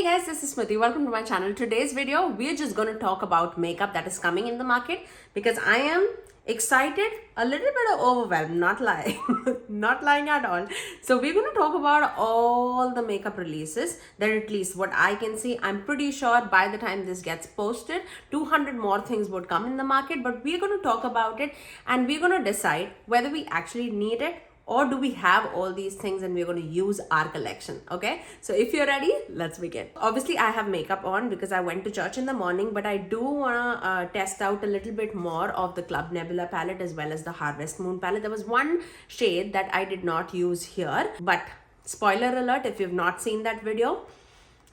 Guys, this is Smithy. Welcome to my channel. Today's video, we're just going to talk about makeup that is coming in the market because I am excited, a little bit overwhelmed, not lying, not lying at all. So we're going to talk about all the makeup releases that, at least what I can see, I'm pretty sure by the time this gets posted, 200 more things would come in the market, but we're going to talk about it and we're going to decide whether we actually need it or do we have all these things and we're going to use our collection. Okay, so if you're ready, let's begin. Obviously I have makeup on because I went to church in the morning, but I do want to test out a little bit more of the Club Nebula palette as well as the Harvest Moon palette. There was one shade that I did not use here, but spoiler alert, if you've not seen that video,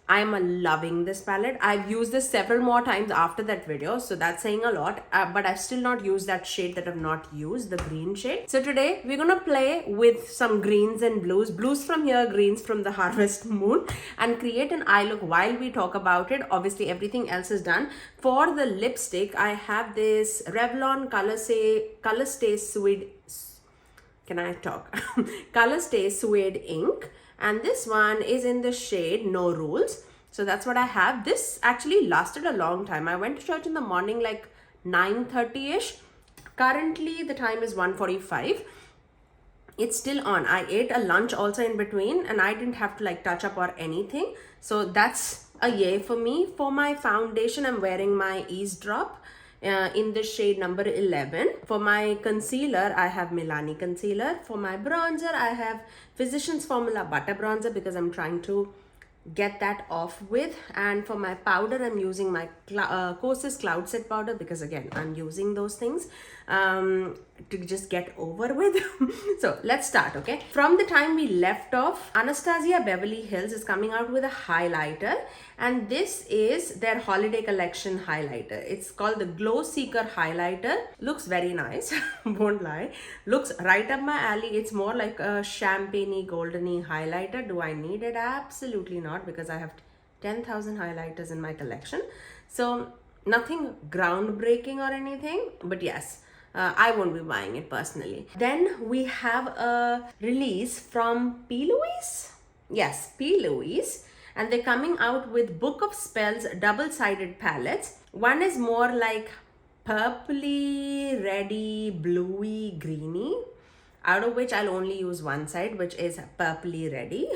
I'm loving this palette. I've used this several more times after that video, so that's saying a lot, but I've still not used that shade that I've not used, the green shade. So today we're gonna play with some greens and blues from here, greens from the Harvest Moon, and create an eye look while we talk about it. Obviously everything else is done. For the lipstick, I have this Revlon Color Stay Suede, can I talk? Color Stay Suede ink. And this one is in the shade No Rules. So that's what I have. This actually lasted a long time. I went to church in the morning like 9:30ish. Currently the time is 1:45. It's still on. I ate a lunch also in between and I didn't have to like touch up or anything. So that's a yay for me. For my foundation, I'm wearing my Eavesdrop in the shade number 11. For my concealer, I have Milani concealer. For my bronzer, I have Physicians Formula butter bronzer because I'm trying to get that off with. And for my powder, I'm using my Kosas Cloud Set powder because again, I'm using those things to just get over with. So let's start, okay? From the time we left off, Anastasia Beverly Hills is coming out with a highlighter, and this is their holiday collection highlighter. It's called the Glow Seeker highlighter. Looks very nice, won't lie. Looks right up my alley. It's more like a champagne-y, golden-y highlighter. Do I need it? Absolutely not, because I have 10,000 highlighters in my collection. So nothing groundbreaking or anything, but yes, I won't be buying it personally. Then we have a release from P. Louise. Yes, P. Louise. And they're coming out with Book of Spells double-sided palettes. One is more like purpley, reddy, bluey, greeny, out of which I'll only use one side, which is purpley reddy.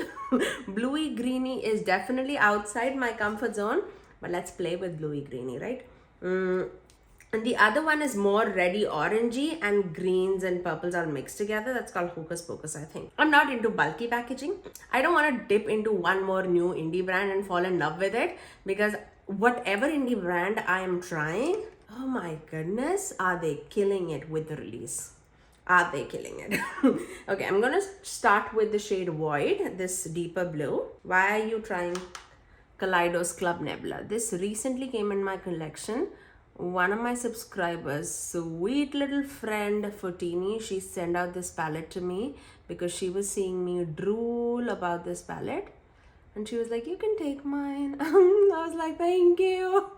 Bluey greeny is definitely outside my comfort zone, but let's play with bluey greeny, right? And the other one is more reddy orangey, and greens and purples are mixed together. That's called Hocus Pocus, I think. I'm not into bulky packaging. I don't want to dip into one more new indie brand and fall in love with it, because whatever indie brand I am trying, oh my goodness, are they killing it with the release? Are they killing it? Okay, I'm gonna start with the shade Void, this deeper blue. Why are you trying Kaleidos Club Nebula? This recently came in my collection. One of my subscribers, sweet little friend Futini, she sent out this palette to me because she was seeing me drool about this palette, and she was like, you can take mine. I was like, thank you.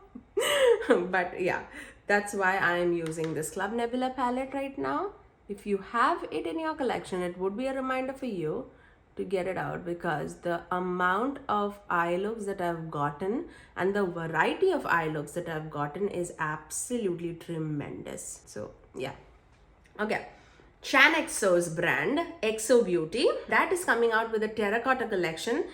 But yeah, that's why I am using this Club Nebula palette right now. If you have it in your collection, it would be a reminder for you to get it out, because the amount of eye looks that I've gotten and the variety of eye looks that I've gotten is absolutely tremendous. So yeah, okay. Shaaanxo's brand, Exo Beauty, that is coming out with a terracotta collection.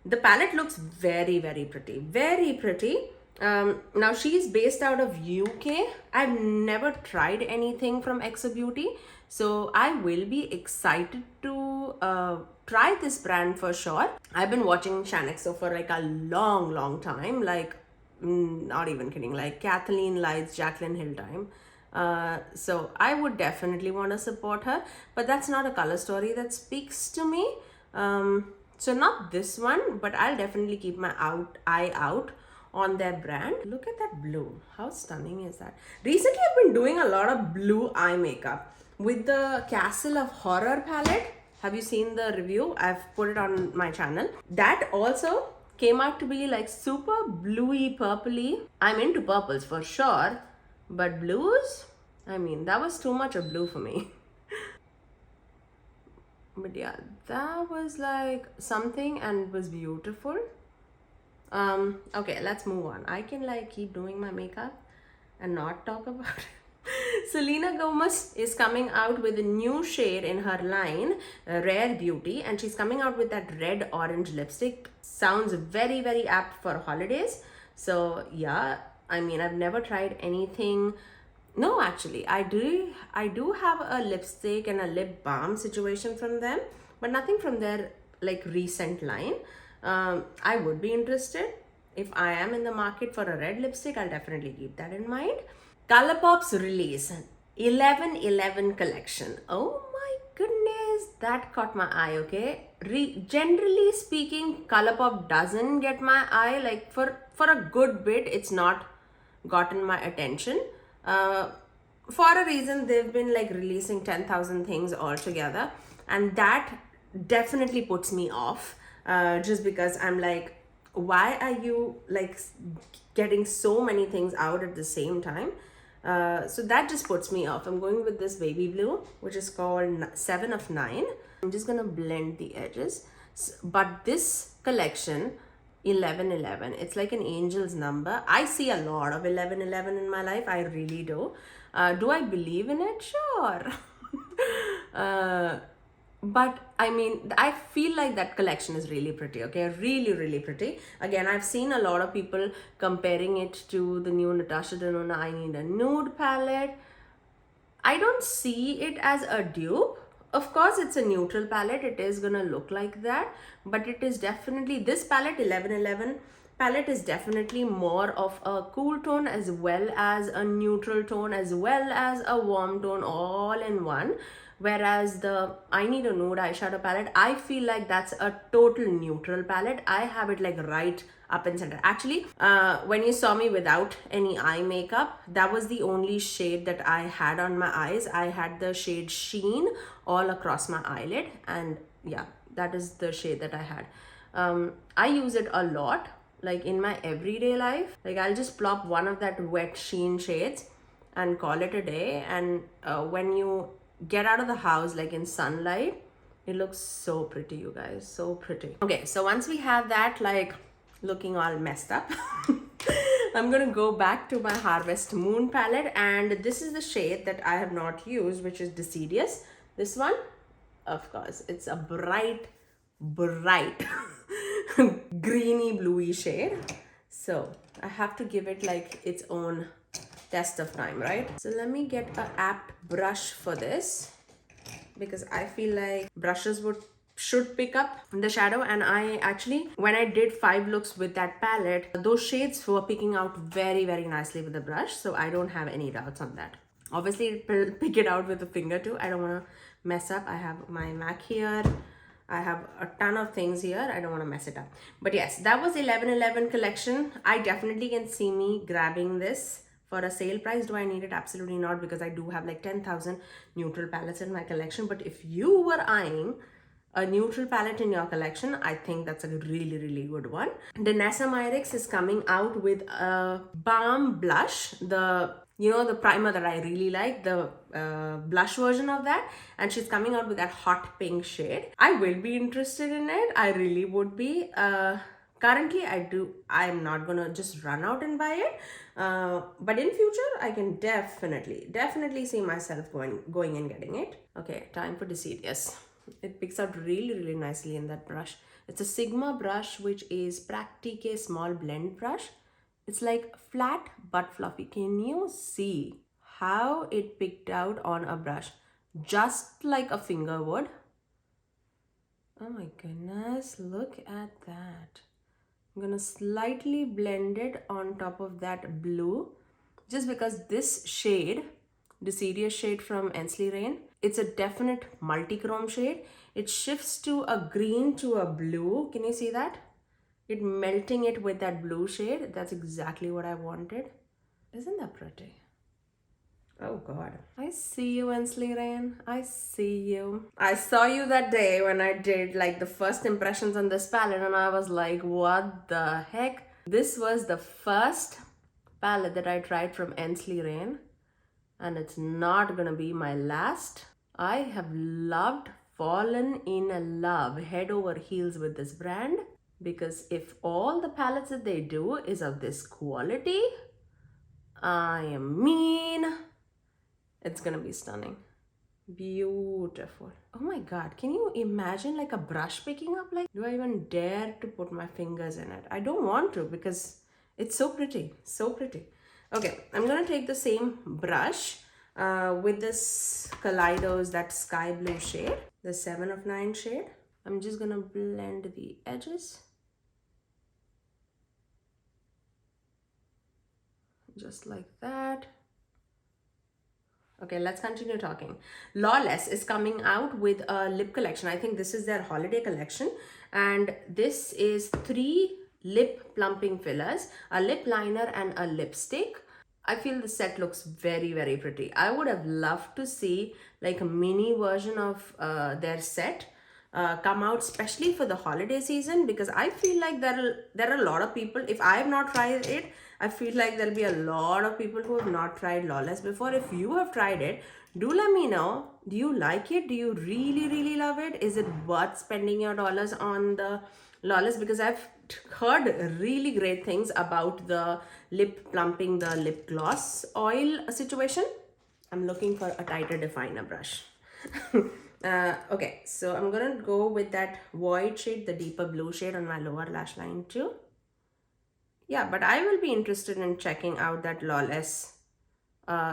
The palette looks very, very pretty, very pretty. Now she's based out of UK. I've never tried anything from Exo Beauty, so I will be excited to try this brand for sure. I've been watching Shaaanxo for like a long time, like not even kidding, like Kathleen Lights, Jaclyn Hill time. So I would definitely want to support her, but that's not a color story that speaks to me. So not this one, but I'll definitely keep my eye out on their brand. Look at that blue. How stunning is that? Recently I've been doing a lot of blue eye makeup with the Castle of Horror palette. Have you seen the review? I've put it on my channel. That also came out to be like super bluey purpley. I'm into purples for sure, but blues, I mean, that was too much of blue for me. But yeah, that was like something and was beautiful. Okay, let's move on. I can like keep doing my makeup and not talk about it. Selena Gomez is coming out with a new shade in her line, Rare Beauty, and she's coming out with that red orange lipstick. Sounds very, very apt for holidays. So yeah, I mean, I've never tried anything. No, actually, I do have a lipstick and a lip balm situation from them, but nothing from their like recent line. I would be interested. If I am in the market for a red lipstick, I'll definitely keep that in mind. Colourpop's release 11/11 collection. Oh my goodness, that caught my eye. Okay, generally speaking, Colourpop doesn't get my eye. Like for a good bit, it's not gotten my attention. Uh, for a reason, they've been like releasing 10,000 things all together, and that definitely puts me off. Just because I'm like, why are you like getting so many things out at the same time? So that just puts me off. I'm going with this baby blue, which is called 7 of 9. I'm just gonna blend the edges. But this collection, 11/11, it's like an angel's number. I see a lot of 11/11 in my life. I really do. Do I believe in it? Sure. But I mean, I feel like that collection is really pretty. Okay, really, really pretty. Again, I've seen a lot of people comparing it to the new Natasha Denona I Need a Nude palette. I don't see it as a dupe. Of course, it's a neutral palette. It is gonna look like that, but it is definitely, this palette, 11/11 palette, is definitely more of a cool tone as well as a neutral tone as well as a warm tone all in one. Whereas the I Need a Nude eyeshadow palette, I feel like that's a total neutral palette. I have it like right up and center. Actually, when you saw me without any eye makeup, that was the only shade that I had on my eyes. I had the shade Sheen all across my eyelid, and yeah, that is the shade that I had. I use it a lot, like in my everyday life. Like I'll just plop one of that wet Sheen shades and call it a day. And when you get out of the house like in sunlight, it looks so pretty, you guys, so pretty. Okay, so once we have that like looking all messed up, I'm gonna go back to my Harvest Moon palette, and this is the shade that I have not used, which is Deciduous. This one, of course, it's a bright greeny bluey shade, so I have to give it like its own test of time, right? So let me get a apt brush for this, because I feel like brushes should pick up the shadow. And I actually, when I did 5 looks with that palette, those shades were picking out very, very nicely with the brush, so I don't have any doubts on that. Obviously, pick it out with a finger too. I don't want to mess up. I have my MAC here. I have a ton of things here. I don't want to mess it up. But yes, that was 11/11 collection. I definitely can see me grabbing this for a sale price. Do I need it? Absolutely not, because I do have like 10,000 neutral palettes in my collection. But if you were eyeing a neutral palette in your collection, I think that's a really, really good one. Danessa Myricks is coming out with a Balm blush, the primer that I really like, the blush version of that, and she's coming out with that hot pink shade. I will be interested in it. I really would be. Currently, I'm not gonna just run out and buy it, but in future, I can definitely see myself going and getting it. Okay, time for Deciduous. It picks out really, really nicely in that brush. It's a Sigma brush, which is Practique small blend brush. It's like flat but fluffy. Can you see how it picked out on a brush? Just like a finger would. Oh my goodness, look at that. I'm gonna slightly blend it on top of that blue, just because this shade, Deciduous shade from Ensley Reign, it's a definite multi-chrome shade. It shifts to a green to a blue. Can you see that? It melting it with that blue shade. That's exactly what I wanted. Isn't that pretty? Oh God. I see you, Ensley Reign. I see you. I saw you that day when I did like the first impressions on this palette, and I was like, what the heck? This was the first palette that I tried from Ensley Reign, and it's not gonna be my last. I have fallen in love head over heels with this brand. because if all the palettes that they do is of this quality, I mean, it's gonna be stunning. Beautiful. Oh my god, can you imagine like a brush picking up? Like, do I even dare to put my fingers in it? I don't want to because it's so pretty, so pretty. Okay, I'm gonna take the same brush with this Kaleidos, that sky blue shade, the 7 of 9 shade. I'm just gonna blend the edges. Just like that. Okay, let's continue talking. Lawless is coming out with a lip collection. I think this is their holiday collection. And this is 3 lip plumping fillers, a lip liner and a lipstick. I feel the set looks very, very pretty. I would have loved to see like a mini version of their set come out, especially for the holiday season, because I feel like there are a lot of people, if I have not tried it, I feel like there'll be a lot of people who have not tried Lawless before. If you have tried it, do let me know. Do you like it? Do you really, really love it? Is it worth spending your dollars on the Lawless? Because I've heard really great things about the lip plumping, the lip gloss oil situation. I'm looking for a tighter definer brush. Okay, so I'm gonna go with that void shade, the deeper blue shade on my lower lash line too. Yeah, but I will be interested in checking out that Lawless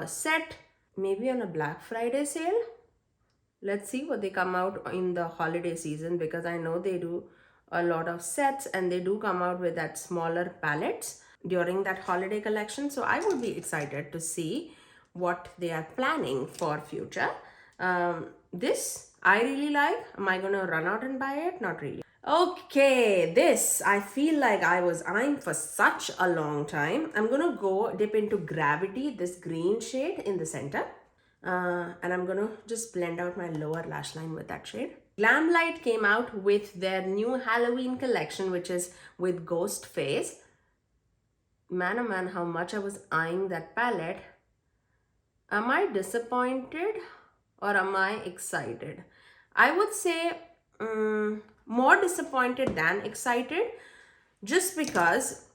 set, maybe on a Black Friday sale. Let's see what they come out in the holiday season, because I know they do a lot of sets and they do come out with that smaller palettes during that holiday collection. So I would be excited to see what they are planning for future. This I really like. Am I gonna run out and buy it? Not really. Okay, this I feel like I was eyeing for such a long time. I'm gonna go dip into Gravity, this green shade in the center. And I'm gonna just blend out my lower lash line with that shade. Glamlite came out with their new Halloween collection, which is with Ghost Face. Man, oh man, how much I was eyeing that palette. Am I disappointed or am I excited? I would say more disappointed than excited, just because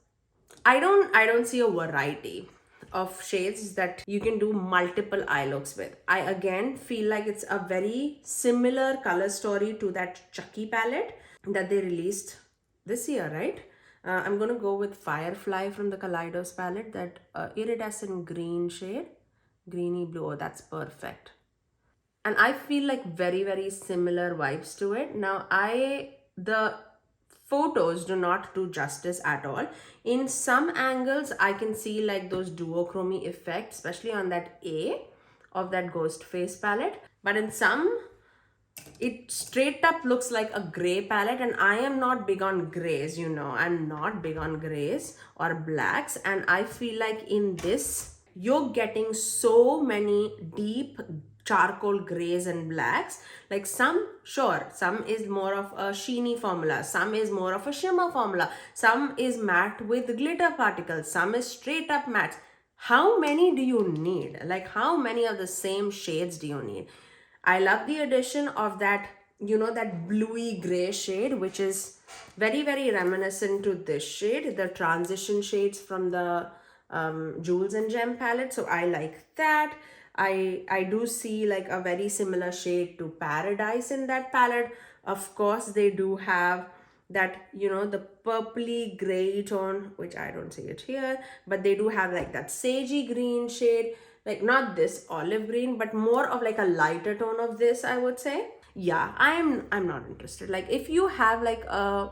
I don't see a variety of shades that you can do multiple eye looks with. I again feel like it's a very similar color story to that Chucky palette that they released this year, right? I'm gonna go with Firefly from the Kaleidos palette, that iridescent green shade, greeny blue. Oh, that's perfect. And I feel like very, very similar vibes to it. Now, the photos do not do justice at all. In some angles, I can see like those duochrome effects, especially on that A of that Ghost Face palette. But in some, it straight up looks like a gray palette, and I am not big on grays, you know. I'm not big on grays or blacks, and I feel like in this, you're getting so many deep charcoal grays and blacks. Like some is more of a sheeny formula, some is more of a shimmer formula, some is matte with glitter particles, some is straight up matte. How many do you need? Like, how many of the same shades do you need? I love the addition of that, you know, that bluey gray shade, which is very, very reminiscent to this shade, the transition shades from the Jewels and Gem palette. So I like that. I do see like a very similar shade to Paradise in that palette. Of course, they do have that, you know, the purpley gray tone, which I don't see it here, but they do have like that sagey green shade, like not this olive green, but more of like a lighter tone of this, I would say. Yeah, I'm not interested. Like, if you have like a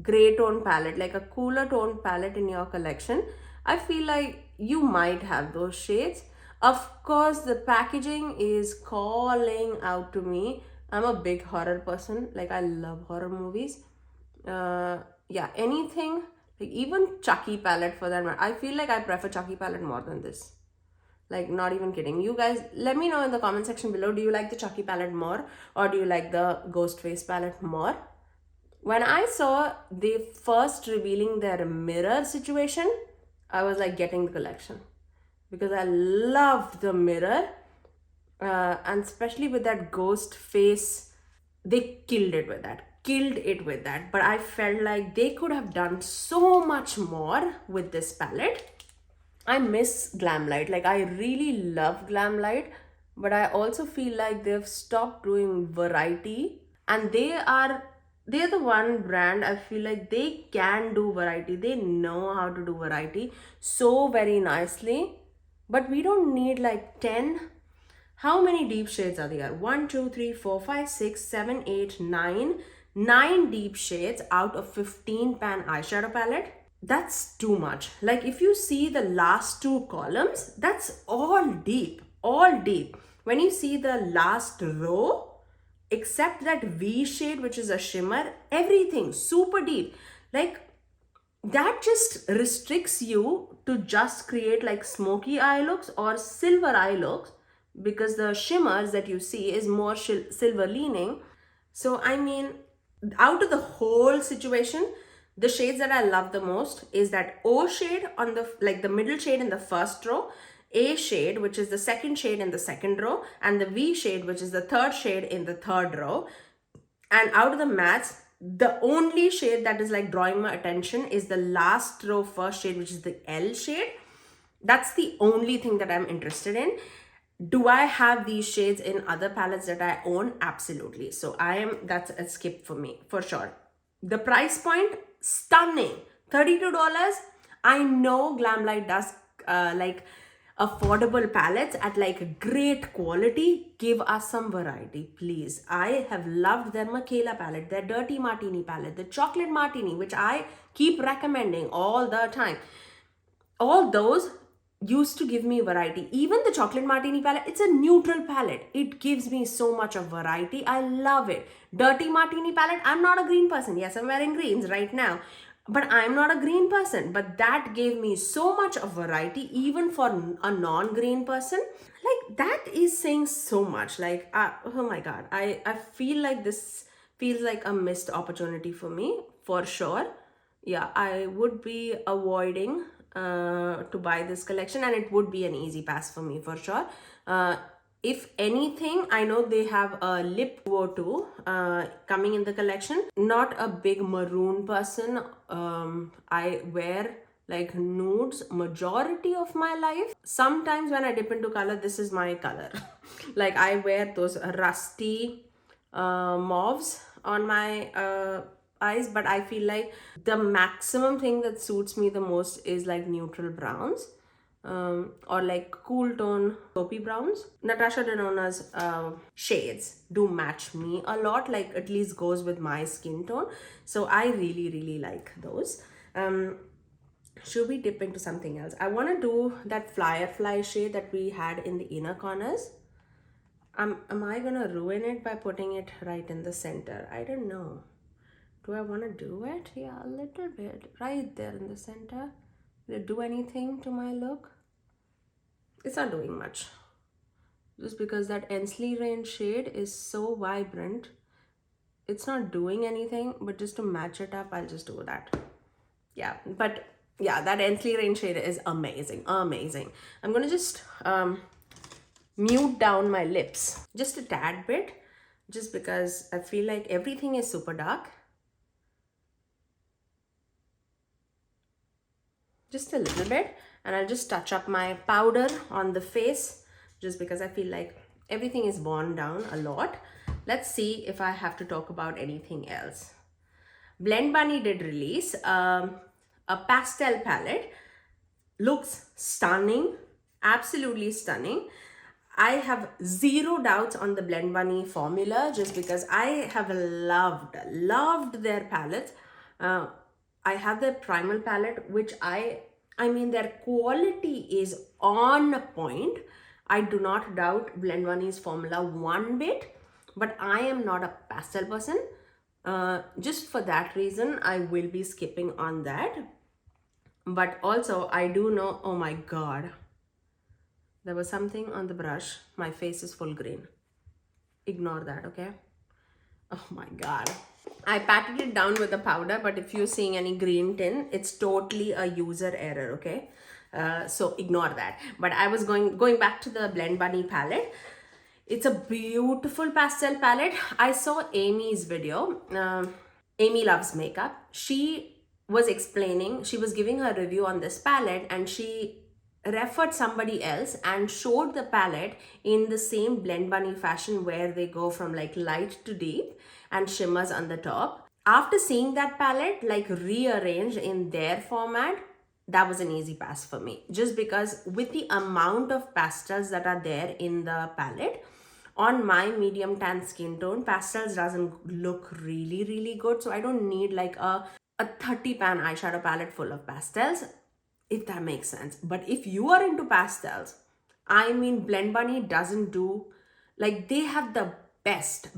gray tone palette, like a cooler tone palette in your collection, I feel like you might have those shades. Of course, the packaging is calling out to me. I'm a big horror person. Like, I love horror movies. Yeah, anything, like even Chucky palette for that matter. I feel like I prefer Chucky palette more than this. Like, not even kidding. You guys, let me know in the comment section below. Do you like the Chucky palette more, or do you like the Ghost Face palette more? When I saw the first revealing their mirror situation, I was like getting the collection, because I loved the mirror, and especially with that Ghost Face, they killed it with that. killed it with that. But I felt like they could have done so much more with this palette. I miss Glamlite. Like, I really love Glamlite, but I also feel like they've stopped doing variety. And they're the one brand I feel like they can do variety. They know how to do variety so very nicely. But we don't need like 10. How many deep shades are there? 1, 2, 3, 4, 5, 6, 7, 8, 9. 9 deep shades out of 15 pan eyeshadow palette. That's too much. Like, if you see the last 2 columns, that's all deep, all deep. When you see the last row, except that V shade, which is a shimmer, everything super deep. Like, that just restricts you to just create like smoky eye looks or silver eye looks, because the shimmers that you see is more silver leaning. So I mean, out of the whole situation, the shades that I love the most is that O shade on the, like the middle shade in the first row, A shade, which is the second shade in the second row, and the V shade, which is the third shade in the third row. And out of the mattes, the only shade that is like drawing my attention is the last row first shade, which is the L shade. That's the only thing that I'm interested in. Do I have these shades in other palettes that I own? Absolutely. So that's a skip for me, for sure. The price point, stunning. $32. I know Glamlite does like affordable palettes at like great quality. Give us some variety, please. I have loved their Michaela palette, their Dirty Martini palette, the Chocolate Martini, which I keep recommending all the time. All those used to give me variety. Even the Chocolate Martini palette, it's a neutral palette. It gives me so much of variety. I love it. Dirty Martini palette, I'm not a green person. Yes, I'm wearing greens right now, but I'm not a green person. But that gave me so much of variety, even for a non-green person. Like, that is saying so much. Like, oh my God, I feel like this feels like a missed opportunity for me, for sure. Yeah, I would be avoiding to buy this collection, and it would be an easy pass for me, for sure. If anything, I know they have a lip duo too coming in the collection. Not a big maroon person. I wear like nudes majority of my life. Sometimes when I dip into color, this is my color. Like, I wear those rusty mauves on my eyes, but I feel like the maximum thing that suits me the most is like neutral browns, or like cool tone taupey browns. Natasha Denona's shades do match me a lot, like at least goes with my skin tone. So I really like those. Should we dip into something else? I want to do that Firefly shade that we had in the inner corners. Am I gonna ruin it by putting it right in the center? I don't know. Do I want to do it? Yeah, a little bit. Right there in the center. Will it do anything to my look? It's not doing much. Just because that Ensley Reign shade is so vibrant, it's not doing anything, but just to match it up, I'll just do that. Yeah, but yeah, that Ensley Reign shade is amazing, amazing. I'm gonna just mute down my lips just a tad bit, just because I feel like everything is super dark. Just a little bit, and I'll just touch up my powder on the face, just because I feel like everything is worn down a lot. Let's see if I have to talk about anything else. Blend Bunny did release a pastel palette. Looks stunning, absolutely stunning. I have zero doubts on the Blend Bunny formula, just because I have loved their palettes. I have their primal palette, which I mean, their quality is on point. I do not doubt Blend Bunny's formula one bit, but I am not a pastel person. Just for that reason, I will be skipping on that. But also, I do know, oh my God, there was something on the brush. My face is full green. Ignore that, okay? Oh my God. I patted it down with a powder, but if you're seeing any green tin, it's totally a user error, okay? So ignore that. But I was going back to the Blend Bunny palette. It's a beautiful pastel palette. I saw Amy's video. Amy Loves Makeup. She was explaining, she was giving a review on this palette, and she referred somebody else and showed the palette in the same Blend Bunny fashion where they go from like light to deep and shimmers on the top. After seeing that palette like rearranged in their format, that was an easy pass for me, just because with the amount of pastels that are there in the palette, on my medium tan skin tone, pastels doesn't look really good. So I don't need like a 30 pan eyeshadow palette full of pastels, if that makes sense. But if you are into pastels, I mean, Blend Bunny doesn't do, like, they have the best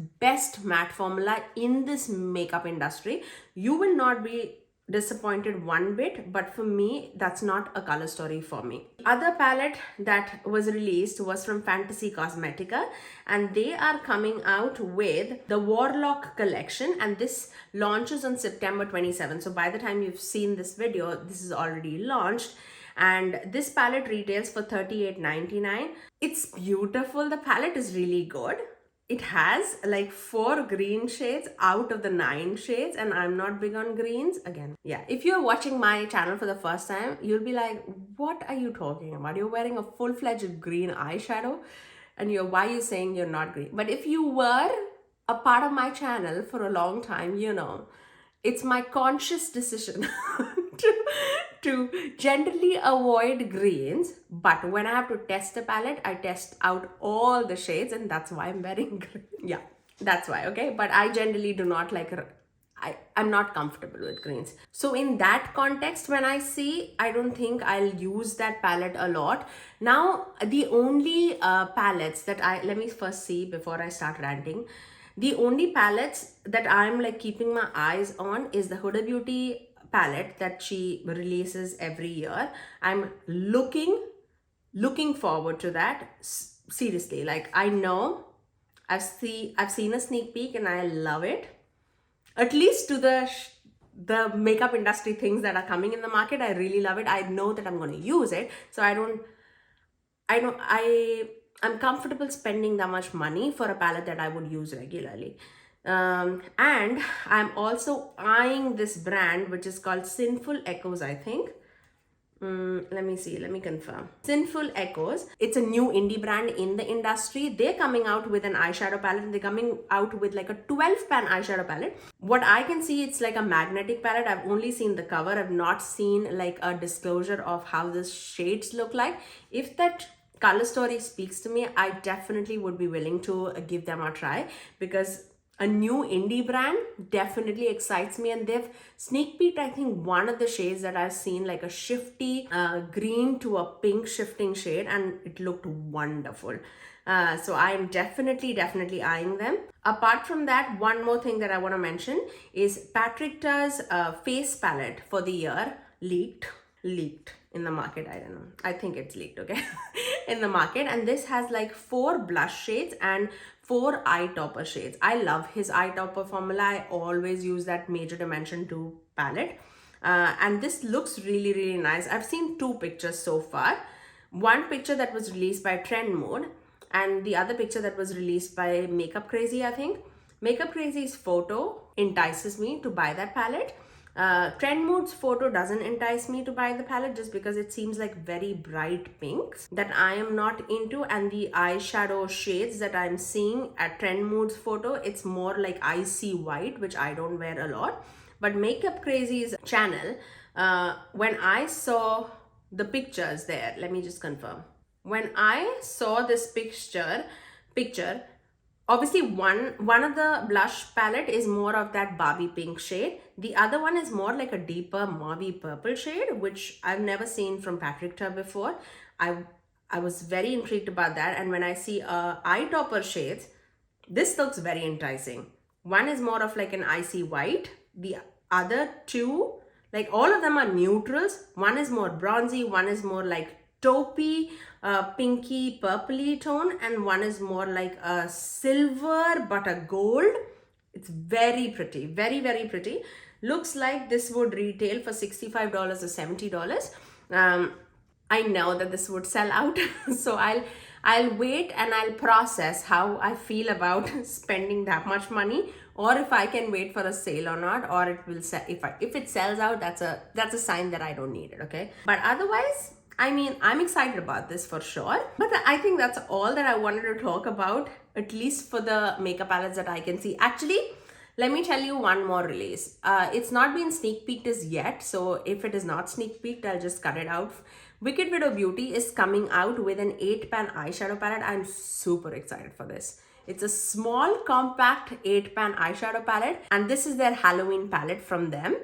matte formula in this makeup industry. You will not be disappointed one bit, but for me, that's not a color story for me. Other palette that was released was from Fantasy Cosmetica, and they are coming out with the Warlock collection, and this launches on September 27th. So by the time you've seen this video, this is already launched. And this palette retails for $38.99. It's beautiful. The palette is really good. It has like 4 green shades out of the 9 shades, and I'm not big on greens. Again, yeah, if you're watching my channel for the first time, you'll be like, what are you talking about? You're wearing a full-fledged green eyeshadow and why are you saying you're not green? But if you were a part of my channel for a long time, you know, it's my conscious decision to generally avoid greens, but when I have to test a palette, I test out all the shades, and that's why I'm wearing green. Yeah, that's why, okay? But I generally do not like, I'm not comfortable with greens. So in that context, when I see, I don't think I'll use that palette a lot. Now, the only palettes that let me first see before I start ranting. The only palettes that I'm like keeping my eyes on is the Huda Beauty palette that she releases every year. I'm looking forward to that. Seriously, like, I know I've seen a sneak peek and I love it. At least to the makeup industry things that are coming in the market, I really love it. I know that I'm going to use it, so I'm comfortable spending that much money for a palette that I would use regularly. And I'm also eyeing this brand, which is called Sinful Echos, I think. Let me see, let me confirm. Sinful Echos. It's a new indie brand in the industry. They're coming out with an eyeshadow palette. They're coming out with like a 12 pan eyeshadow palette. What I can see, it's like a magnetic palette. I've only seen the cover. I've not seen like a disclosure of how the shades look like. If that color story speaks to me, I definitely would be willing to give them a try, because a new indie brand definitely excites me. And they've sneak peeked, I think, one of the shades that I've seen, like a shifty green to a pink shifting shade, and it looked wonderful. So I'm definitely eyeing them. Apart from that, one more thing that I want to mention is Patrick Ta's face palette for the year leaked in the market. I don't know, I think it's leaked, okay? In the market, and this has like 4 blush shades and 4 eye topper shades. I love his eye topper formula. I always use that Major Dimension 2 palette, and this looks really nice. I've seen 2 pictures so far. One picture that was released by Trend Mode, and the other picture that was released by Makeup Crazy, I think. Makeup Crazy's photo entices me to buy that palette. Trend Mode's photo doesn't entice me to buy the palette, just because it seems like very bright pinks that I am not into, and the eyeshadow shades that I'm seeing at Trend Mode's photo, it's more like icy white, which I don't wear a lot. But Makeup Crazy's channel, when I saw the pictures there, let me just confirm. When I saw this picture, obviously one of the blush palette is more of that Barbie pink shade. The other one is more like a deeper mauvey purple shade, which I've never seen from Patrick Ta before. I was very intrigued about that. And when I see eye topper shades, this looks very enticing. One is more of like an icy white. The other 2, like, all of them are neutrals. One is more bronzy, one is more like taupey, pinky purpley tone, and one is more like a silver but a gold. It's very pretty, very pretty. Looks like this would retail for $65 or $70. I know that this would sell out, so I'll wait and I'll process how I feel about spending that much money, or if I can wait for a sale or not, or it will sell. If it sells out, that's a sign that I don't need it, okay? But otherwise, I mean, I'm excited about this for sure. But I think that's all that I wanted to talk about, at least for the makeup palettes that I can see. Actually, let me tell you one more release. It's not been sneak peeked as yet, so if it is not sneak peeked, I'll just cut it out. Wicked Widow Beauty is coming out with an 8-pan eyeshadow palette. I'm super excited for this. It's a small, compact 8-pan eyeshadow palette, and this is their Halloween palette from them.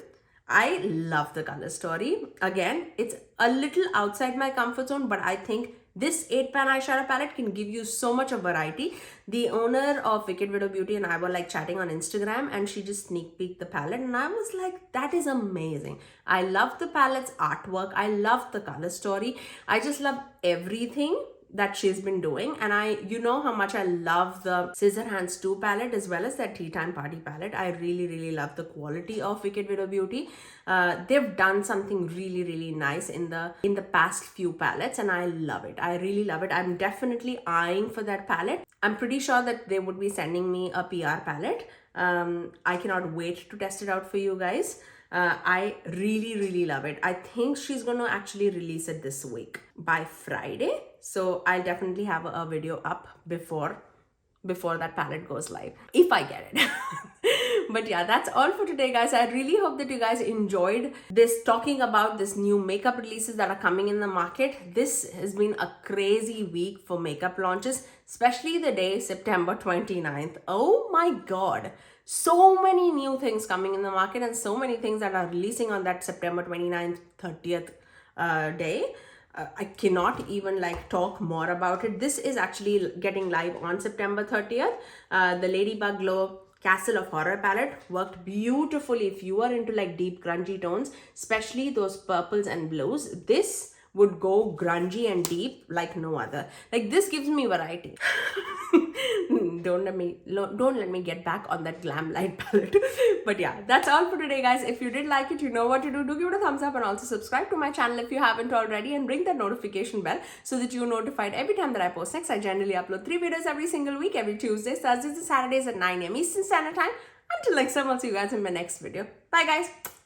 I love the color story. Again, it's a little outside my comfort zone, but I think this 8-pan eyeshadow palette can give you so much of variety. The owner of Wicked Widow Beauty and I were like chatting on Instagram, and she just sneak peeked the palette, and I was like, that is amazing. I love the palette's artwork. I love the color story. I just love everything that she's been doing, and you know how much I love the Scissorhands 2 palette as well as that Tea Time Party palette. I really love the quality of Wicked Widow Beauty. They've done something really nice in the past few palettes, and I love it. I really love it. I'm definitely eyeing for that palette. I'm pretty sure that they would be sending me a PR palette. I cannot wait to test it out for you guys. I really love it. I think she's gonna actually release it this week by Friday, so I'll definitely have a video up before that palette goes live, if I get it. But yeah, that's all for today, guys. I really hope that you guys enjoyed this, talking about this new makeup releases that are coming in the market. This has been a crazy week for makeup launches, especially the day September 29th. Oh my god, so many new things coming in the market, and so many things that are releasing on that September 29th, 30th day. I cannot even like talk more about it. This is actually getting live on September 30th. The Ladybug Glow Castle of Horror palette worked beautifully if you are into like deep grungy tones, especially those purples and blues. This would go grungy and deep like no other. Like, this gives me variety. Don't let me get back on that Glamlite palette. But yeah, that's all for today, guys. If you did like it, you know what to do. Do give it a thumbs up, and also subscribe to my channel if you haven't already, and ring that notification bell so that you're notified every time that I post next. I generally upload 3 videos every single week, every Tuesdays, Thursdays, and Saturdays at 9 AM Eastern Standard Time. Until next time, I'll see you guys in my next video. Bye, guys.